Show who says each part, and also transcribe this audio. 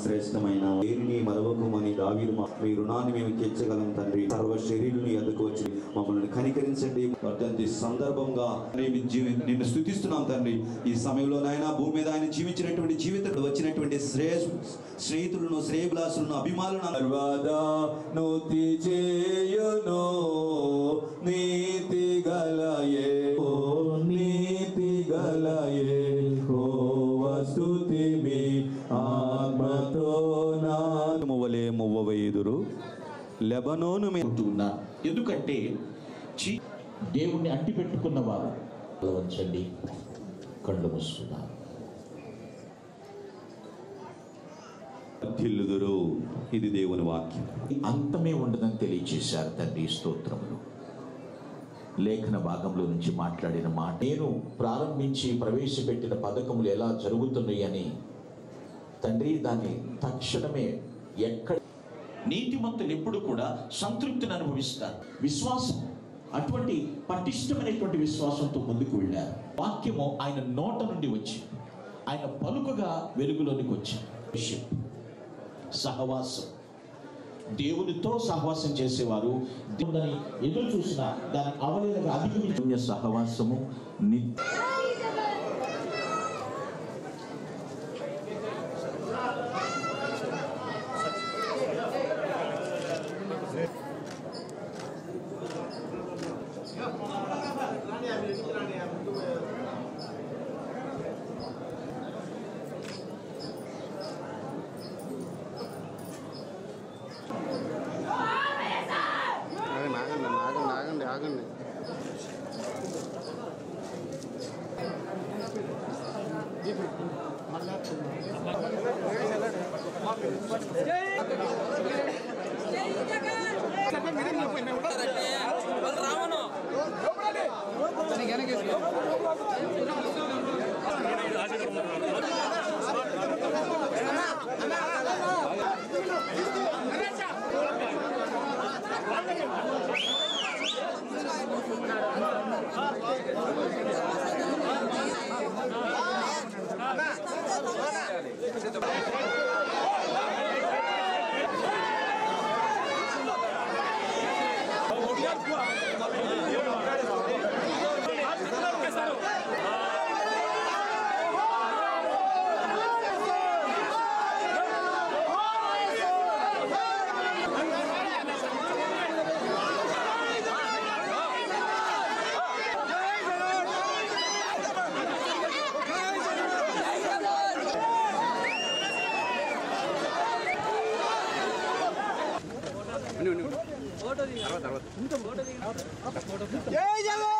Speaker 1: శ్రేష్టమైన దేనిని మరవకుమని దావీదు మీ రుణాన్ని మేము తీర్చగలం తండ్రి. సర్వ శరీరుని ఎద్దకు వచ్చి మమ్మల్ని కనికరించండి. వర్ధంతి సందర్భంగా నిన్ను స్తుతిస్తున్నాం తండ్రి. ఈ సమయంలో నాయన భూమి మీద ఆయన జీవించినటువంటి జీవితంలో వచ్చినటువంటి స్నేహితులను, శ్రేయభిలాసులను, అభిమానులను నీతి గలయే నీతి గలయే స్తుతి మీ ఆత్మతో నామవలే మువ్వవేదురు లెబనోను
Speaker 2: ఉన్నారు. ఎందుకంటే దేవుణ్ణి అంటి పెట్టుకున్న వారు వంచండి, కళ్ళు మూసుకున్నారు.
Speaker 1: వర్ధిల్లుదురు. ఇది దేవుని వాక్యం.
Speaker 2: అంతమే ఉండదని తెలియచేశారు తండ్రి. స్తోత్రములు. లేఖన భాగంలో నుంచి మాట్లాడిన మాట, నేను ప్రారంభించి ప్రవేశపెట్టిన పథకములు ఎలా జరుగుతున్నాయి అని తండ్రి దాన్ని తక్షణమే ఎక్కడ నీతిమంతులు ఎప్పుడు కూడా సంతృప్తిని అనుభవిస్తారు. విశ్వాసం అటువంటి పటిష్టమైనటువంటి విశ్వాసంతో ముందుకు వెళ్ళారు. వాక్యము ఆయన నోట నుండి వచ్చి ఆయన పలుకగా వెలుగులోనికి వచ్చి సహవాసం, దేవునితో సహవాసం చేసేవారు దేవుని ఎదురు చూసిన దాని అవలేలుగా అధిగమించిన సహవాసము
Speaker 3: ఆగండి. జై జగన్.